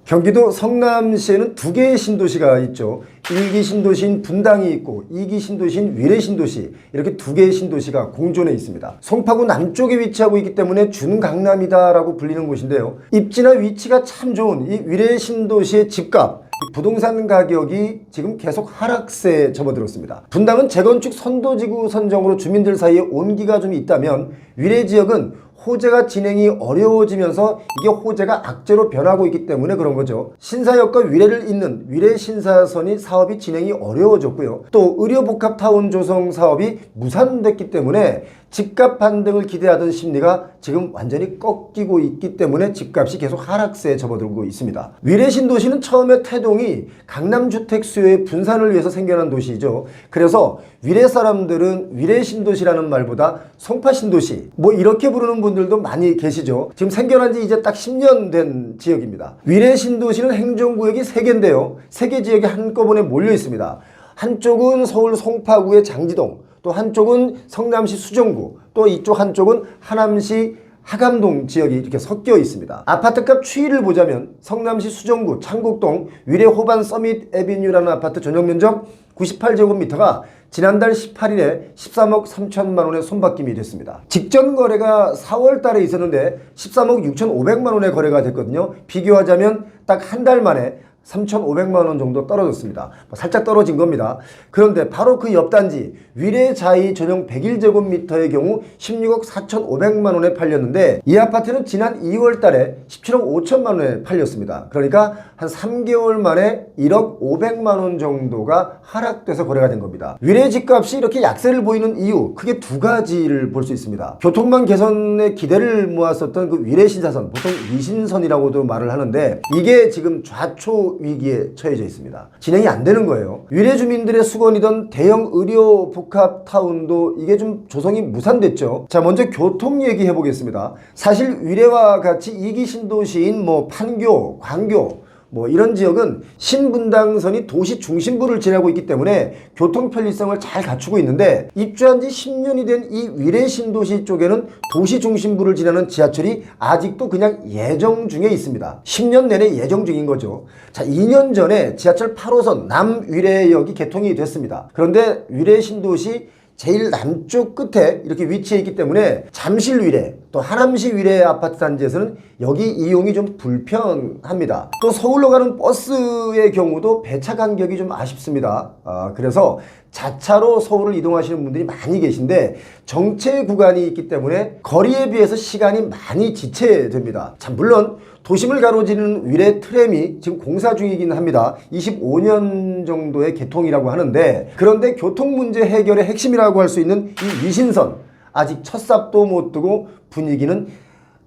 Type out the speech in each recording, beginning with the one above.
경기도 성남시에는 두 개의 신도시가 있죠. 1기 신도시인 분당이 있고 2기 신도시인 위례 신도시, 이렇게 두 개의 신도시가 공존해 있습니다. 송파구 남쪽에 위치하고 있기 때문에 준강남이다라고 불리는 곳인데요. 입지나 위치가 참 좋은 이 위례 신도시의 집값, 부동산 가격이 지금 계속 하락세에 접어들었습니다. 분당은 재건축 선도지구 선정으로 주민들 사이에 온기가 좀 있다면 위례 지역은 호재가 진행이 어려워지면서 이게 호재가 악재로 변하고 있기 때문에 그런 거죠. 신사역과 위례를 잇는 위례 신사선이 사업이 진행이 어려워졌고요. 또 의료복합타운 조성 사업이 무산됐기 때문에 집값 반등을 기대하던 심리가 지금 완전히 꺾이고 있기 때문에 집값이 계속 하락세에 접어들고 있습니다. 위례 신도시는 처음에 태동이 강남주택 수요의 분산을 위해서 생겨난 도시이죠. 그래서 위례 사람들은 위례 신도시라는 말보다 송파 신도시 뭐 이렇게 부르는 분들도 많이 계시죠. 지금 생겨난 지 이제 딱 10년 된 지역입니다. 위례 신도시는 행정구역이 3개인데요. 3개 지역이 한꺼번에 몰려 있습니다. 한쪽은 서울 송파구의 장지동, 또 한쪽은 성남시 수정구, 또 이쪽 한쪽은 하남시 하감동 지역이 이렇게 섞여 있습니다. 아파트값 추이를 보자면 성남시 수정구 창곡동 위례 호반 서밋 에비뉴라는 아파트 전용면적 98제곱미터가 지난달 18일에 13억 3천만 원의 손바뀜이 됐습니다. 직전 거래가 4월 달에 있었는데 13억 6,500만 원의 거래가 됐거든요. 비교하자면 딱 한 달 만에 3,500만 원 정도 떨어졌습니다. 살짝 떨어진 겁니다. 그런데 바로 그 옆단지 위례 자이 전용 101제곱미터의 경우 16억 4,500만 원에 팔렸는데 이 아파트는 지난 2월 달에 17억 5천만 원에 팔렸습니다. 그러니까 한 3개월 만에 1억 500만 원 정도가 하락돼서 거래가 된 겁니다. 위례 집값이 이렇게 약세를 보이는 이유 크게 두 가지를 볼 수 있습니다. 교통망 개선에 기대를 모았었던 그 위례 신사선, 보통 위신선이라고도 말을 하는데 이게 지금 좌초 위기에 처해져 있습니다. 진행이 안 되는 거예요. 위례 주민들의 수건이던 대형 의료 복합 타운도 이게 좀 조성이 무산됐죠. 자, 먼저 교통 얘기해 보겠습니다. 사실 위례와 같이 2기 신도시인 뭐 판교, 광교 뭐 이런 지역은 신분당선이 도시 중심부를 지나고 있기 때문에 교통 편리성을 잘 갖추고 있는데 입주한 지 10년이 된 이 위례 신도시 쪽에는 도시 중심부를 지나는 지하철이 아직도 그냥 예정 중에 있습니다. 10년 내내 예정 중인 거죠. 자, 2년 전에 지하철 8호선 남위례역이 개통이 됐습니다. 그런데 위례 신도시 제일 남쪽 끝에 이렇게 위치해 있기 때문에 잠실 위례, 또 하남시 위례 아파트 단지에서는 여기 이용이 좀 불편합니다. 또 서울로 가는 버스의 경우도 배차 간격이 좀 아쉽습니다. 그래서 자차로 서울을 이동하시는 분들이 많이 계신데 정체 구간이 있기 때문에 거리에 비해서 시간이 많이 지체됩니다. 자, 물론 도심을 가로지르는 위례 트램이 지금 공사 중이긴 합니다. 25년 정도의 개통이라고 하는데 그런데 교통 문제 해결의 핵심이라고 할 수 있는 이 위신선 아직 첫 삽도 못 두고 분위기는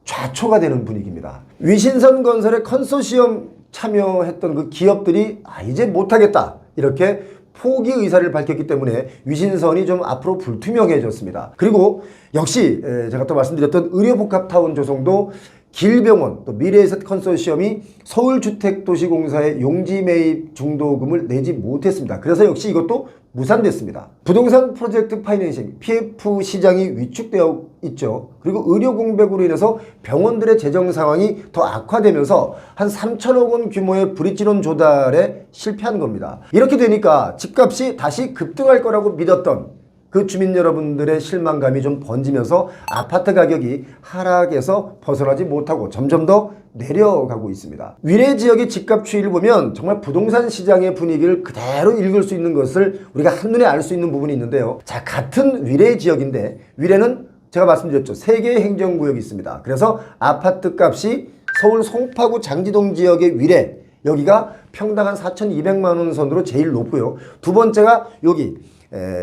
좌초가 되는 분위기입니다. 위신선 건설에 컨소시엄 참여했던 그 기업들이 이제 못하겠다 이렇게 포기 의사를 밝혔기 때문에 위신선이 좀 앞으로 불투명해졌습니다. 그리고 역시 제가 또 말씀드렸던 의료복합타운 조성도 길병원, 또 미래에셋 컨소시엄이 서울주택도시공사의 용지 매입 중도금을 내지 못했습니다. 그래서 역시 이것도 무산됐습니다. 부동산 프로젝트 파이낸싱, PF 시장이 위축되어 있죠. 그리고 의료 공백으로 인해서 병원들의 재정 상황이 더 악화되면서 한 3천억 원 규모의 브릿지론 조달에 실패한 겁니다. 이렇게 되니까 집값이 다시 급등할 거라고 믿었던 그 주민 여러분들의 실망감이 좀 번지면서 아파트 가격이 하락에서 벗어나지 못하고 점점 더 내려가고 있습니다. 위례 지역의 집값 추이를 보면 정말 부동산 시장의 분위기를 그대로 읽을 수 있는 것을 우리가 한눈에 알 수 있는 부분이 있는데요. 자, 같은 위례 지역인데 위례는 제가 말씀드렸죠. 3개의 행정구역이 있습니다. 그래서 아파트 값이 서울 송파구 장지동 지역의 위례, 여기가 평당 한 4,200만 원 선으로 제일 높고요. 두 번째가 여기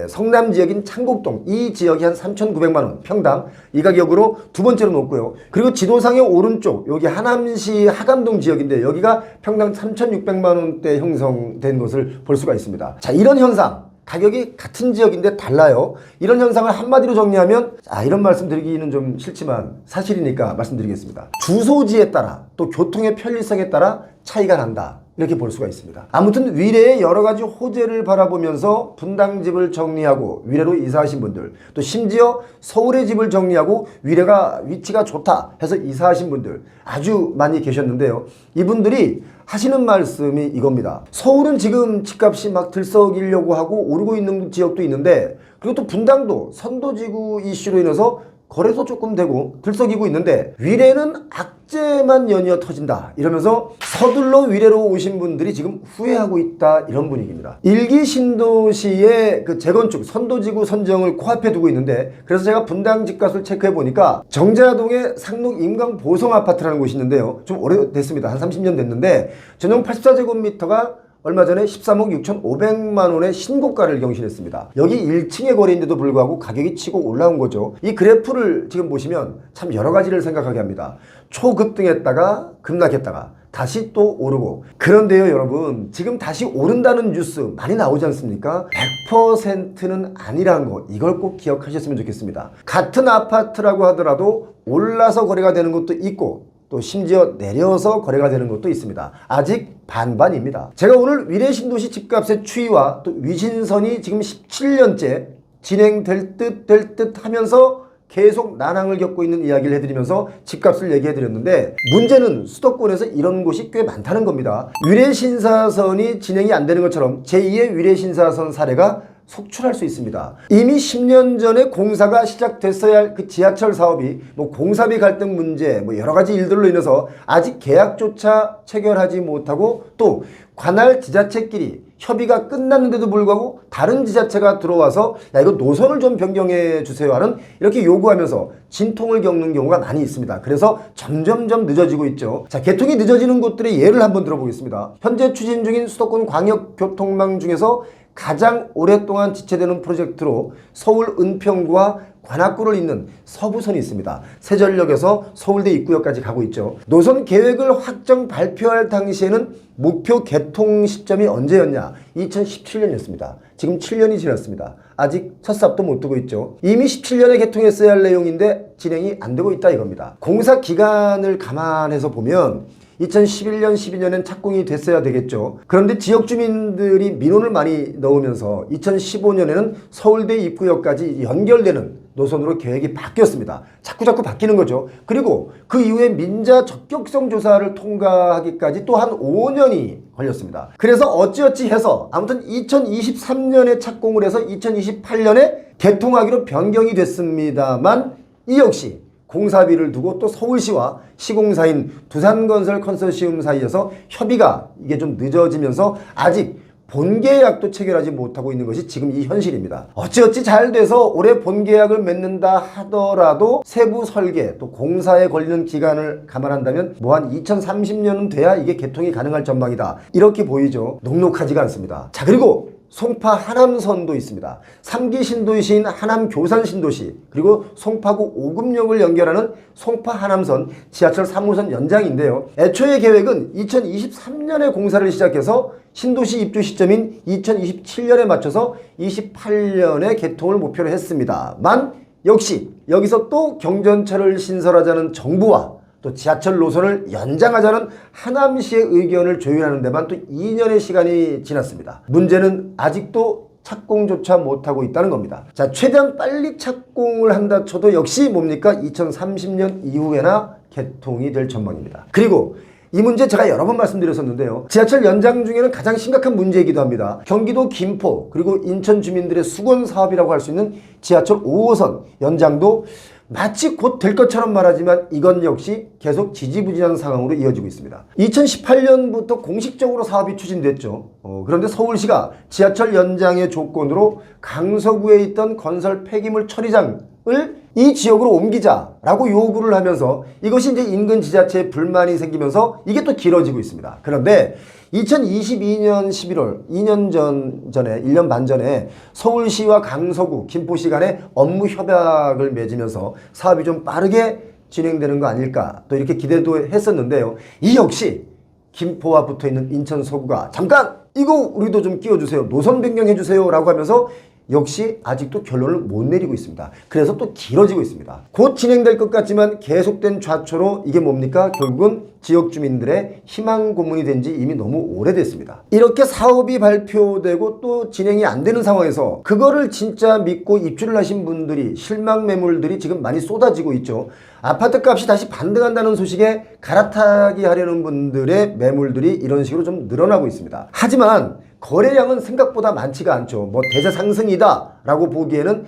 성남 지역인 창곡동, 이 지역이 한 3,900만 원 평당, 이 가격으로 두 번째로 높고요. 그리고 지도상의 오른쪽 여기 하남시 하감동 지역인데 여기가 평당 3,600만 원대 형성된 것을 볼 수가 있습니다. 자, 이런 현상, 가격이 같은 지역인데 달라요. 이런 현상을 한마디로 정리하면 이런 말씀 드리기는 좀 싫지만 사실이니까 말씀드리겠습니다. 주소지에 따라 또 교통의 편리성에 따라 차이가 난다. 이렇게 볼 수가 있습니다. 아무튼 위례의 여러 가지 호재를 바라보면서 분당집을 정리하고 위례로 이사하신 분들, 또 심지어 서울의 집을 정리하고 위례가 위치가 좋다 해서 이사하신 분들 아주 많이 계셨는데요. 이분들이 하시는 말씀이 이겁니다. 서울은 지금 집값이 막 들썩이려고 하고 오르고 있는 지역도 있는데, 그리고 또 분당도 선도지구 이슈로 인해서 거래소 조금 되고 들썩이고 있는데 위례는 악재만 연이어 터진다 이러면서 서둘러 위례로 오신 분들이 지금 후회하고 있다, 이런 분위기입니다. 일기 신도시의 그 재건축 선도지구 선정을 코앞에 두고 있는데, 그래서 제가 분당 집값을 체크해 보니까 정자동의 상록 임강 보성 아파트라는 곳이 있는데요. 좀 오래됐습니다. 한 30년 됐는데 전용 84제곱미터가 얼마 전에 13억 6,500만 원의 신고가를 경신했습니다. 여기 1층의 거래인데도 불구하고 가격이 치고 올라온 거죠. 이 그래프를 지금 보시면 참 여러 가지를 생각하게 합니다. 초급등했다가 급락했다가 다시 또 오르고. 그런데요 여러분, 지금 다시 오른다는 뉴스 많이 나오지 않습니까? 100%는 아니라는 거, 이걸 꼭 기억하셨으면 좋겠습니다. 같은 아파트라고 하더라도 올라서 거래가 되는 것도 있고 또 심지어 내려서 거래가 되는 것도 있습니다. 아직 반반입니다. 제가 오늘 위례신도시 집값의 추이와 또 위신선이 지금 17년째 진행될 듯 하면서 계속 난항을 겪고 있는 이야기를 해드리면서 집값을 얘기해드렸는데, 문제는 수도권에서 이런 곳이 꽤 많다는 겁니다. 위례신사선이 진행이 안 되는 것처럼 제2의 위례신사선 사례가 속출할 수 있습니다. 이미 10년 전에 공사가 시작됐어야 할 그 지하철 사업이 공사비 갈등 문제 여러 가지 일들로 인해서 아직 계약조차 체결하지 못하고, 또 관할 지자체끼리 협의가 끝났는데도 불구하고 다른 지자체가 들어와서 야 이거 노선을 좀 변경해 주세요 하는 이렇게 요구하면서 진통을 겪는 경우가 많이 있습니다. 그래서 점점점 늦어지고 있죠. 자, 개통이 늦어지는 곳들의 예를 한번 들어보겠습니다. 현재 추진 중인 수도권 광역교통망 중에서 가장 오랫동안 지체되는 프로젝트로 서울 은평구와 관악구를 잇는 서부선이 있습니다. 세전역에서 서울대 입구역까지 가고 있죠. 노선 계획을 확정 발표할 당시에는 목표 개통 시점이 언제였냐? 2017년이었습니다. 지금 7년이 지났습니다. 아직 첫 삽도 못 두고 있죠. 이미 17년에 개통했어야 할 내용인데 진행이 안 되고 있다 이겁니다. 공사 기간을 감안해서 보면 2011년, 12년엔 착공이 됐어야 되겠죠. 그런데 지역 주민들이 민원을 많이 넣으면서 2015년에는 서울대 입구역까지 연결되는 노선으로 계획이 바뀌었습니다. 자꾸 바뀌는 거죠. 그리고 그 이후에 민자 적격성 조사를 통과하기까지 또 한 5년이 걸렸습니다. 그래서 어찌어찌 해서 아무튼 2023년에 착공을 해서 2028년에 개통하기로 변경이 됐습니다만, 이 역시 공사비를 두고 또 서울시와 시공사인 두산건설 컨소시엄 사이에서 협의가 이게 좀 늦어지면서 아직 본계약도 체결하지 못하고 있는 것이 지금 이 현실입니다. 어찌어찌 잘 돼서 올해 본계약을 맺는다 하더라도 세부 설계 또 공사에 걸리는 기간을 감안한다면 한 2030년은 돼야 이게 개통이 가능할 전망이다, 이렇게 보이죠. 녹록하지가 않습니다. 자, 그리고 송파 하남선도 있습니다. 3기 신도시인 하남 교산 신도시, 그리고 송파구 오금역을 연결하는 송파 하남선 지하철 3호선 연장인데요. 애초에 계획은 2023년에 공사를 시작해서 신도시 입주 시점인 2027년에 맞춰서 28년에 개통을 목표로 했습니다만, 역시 여기서 또 경전철을 신설하자는 정부와 또 지하철 노선을 연장하자는 하남시의 의견을 조율하는 데만 또 2년의 시간이 지났습니다. 문제는 아직도 착공조차 못하고 있다는 겁니다. 자, 최대한 빨리 착공을 한다 쳐도 역시 뭡니까? 2030년 이후에나 개통이 될 전망입니다. 그리고 이 문제 제가 여러 번 말씀드렸었는데요. 지하철 연장 중에는 가장 심각한 문제이기도 합니다. 경기도 김포 그리고 인천 주민들의 수건 사업이라고 할 수 있는 지하철 5호선 연장도 마치 곧 될 것처럼 말하지만 이건 역시 계속 지지부진한 상황으로 이어지고 있습니다. 2018년부터 공식적으로 사업이 추진됐죠. 그런데 서울시가 지하철 연장의 조건으로 강서구에 있던 건설 폐기물 처리장을 이 지역으로 옮기자라고 요구를 하면서 이것이 이제 인근 지자체에 불만이 생기면서 이게 또 길어지고 있습니다. 그런데 2022년 11월 2년 전에 1년 반 전에 서울시와 강서구, 김포시 간에 업무 협약을 맺으면서 사업이 좀 빠르게 진행되는 거 아닐까 또 이렇게 기대도 했었는데요. 이 역시 김포와 붙어있는 인천 서구가 잠깐 이거 우리도 좀 끼워주세요, 노선 변경해주세요 라고 하면서 역시 아직도 결론을 못 내리고 있습니다. 그래서 또 길어지고 있습니다. 곧 진행될 것 같지만 계속된 좌초로 이게 뭡니까? 결국은 지역 주민들의 희망 고문이 된 지 이미 너무 오래됐습니다. 이렇게 사업이 발표되고 또 진행이 안 되는 상황에서 그거를 진짜 믿고 입주를 하신 분들이 실망 매물들이 지금 많이 쏟아지고 있죠. 아파트 값이 다시 반등한다는 소식에 갈아타기 하려는 분들의 매물들이 이런 식으로 좀 늘어나고 있습니다. 하지만 거래량은 생각보다 많지가 않죠. 뭐 대세 상승이다 라고 보기에는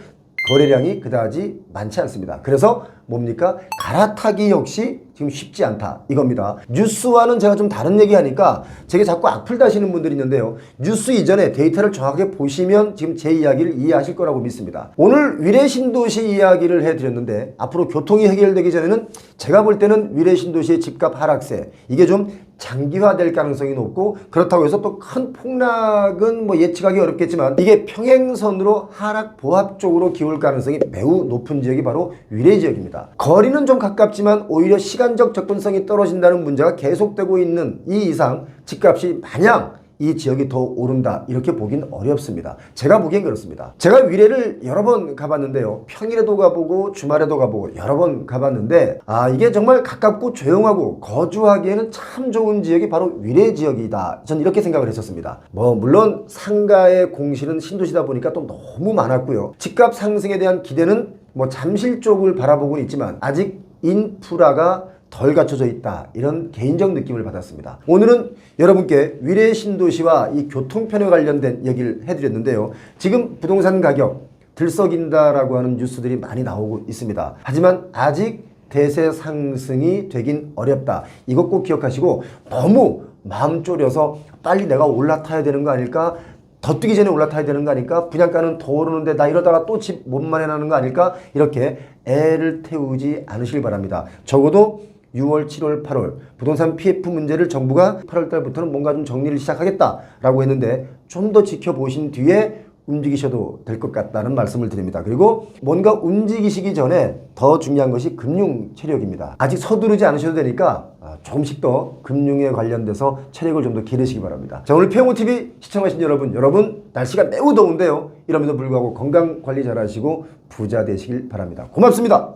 거래량이 그다지 많지 않습니다. 그래서 뭡니까? 갈아타기 역시 지금 쉽지 않다 이겁니다. 뉴스와는 제가 좀 다른 얘기하니까 제게 자꾸 악플 다시는 분들이 있는데요. 뉴스 이전에 데이터를 정확하게 보시면 지금 제 이야기를 이해하실 거라고 믿습니다. 오늘 위례신도시 이야기를 해드렸는데 앞으로 교통이 해결되기 전에는 제가 볼 때는 위례신도시의 집값 하락세 이게 좀 장기화될 가능성이 높고 그렇다고 해서 또 큰 폭락은 뭐 예측하기 어렵겠지만 이게 평행선으로 하락 보합 쪽으로 기울 가능성이 매우 높은 지역이 바로 위례 지역입니다. 거리는 좀 가깝지만 오히려 시간적 접근성이 떨어진다는 문제가 계속되고 있는 이 이상 집값이 마냥 이 지역이 더 오른다 이렇게 보긴 어렵습니다. 제가 보기엔 그렇습니다. 제가 위례를 여러 번 가봤는데요. 평일에도 가보고 주말에도 가보고 여러 번 가봤는데 이게 정말 가깝고 조용하고 거주하기에는 참 좋은 지역이 바로 위례 지역이다. 전 이렇게 생각을 했었습니다. 뭐 물론 상가의 공실은 신도시다 보니까 또 너무 많았고요. 집값 상승에 대한 기대는 뭐 잠실 쪽을 바라보고는 있지만 아직 인프라가 덜 갖춰져 있다 이런 개인적 느낌을 받았습니다. 오늘은 여러분께 위례 신도시와 이 교통편에 관련된 얘기를 해드렸는데요. 지금 부동산 가격 들썩인다라고 하는 뉴스들이 많이 나오고 있습니다. 하지만 아직 대세 상승이 되긴 어렵다. 이것 꼭 기억하시고 너무 마음 졸여서 빨리 내가 올라타야 되는 거 아닐까? 더 뜨기 전에 올라타야 되는 거 아닐까? 분양가는 더 오르는데 나 이러다가 또 집 못 마련하는 거 아닐까? 이렇게 애를 태우지 않으시길 바랍니다. 적어도 6월, 7월, 8월 부동산 PF 문제를 정부가 8월 달부터는 뭔가 좀 정리를 시작하겠다라고 했는데 좀 더 지켜보신 뒤에 움직이셔도 될 것 같다는 말씀을 드립니다. 그리고 뭔가 움직이시기 전에 더 중요한 것이 금융 체력입니다. 아직 서두르지 않으셔도 되니까 조금씩 더 금융에 관련돼서 체력을 좀 더 기르시기 바랍니다. 자, 오늘 피영호TV 시청하신 여러분 날씨가 매우 더운데요. 이럼에도 불구하고 건강 관리 잘 하시고 부자 되시길 바랍니다. 고맙습니다.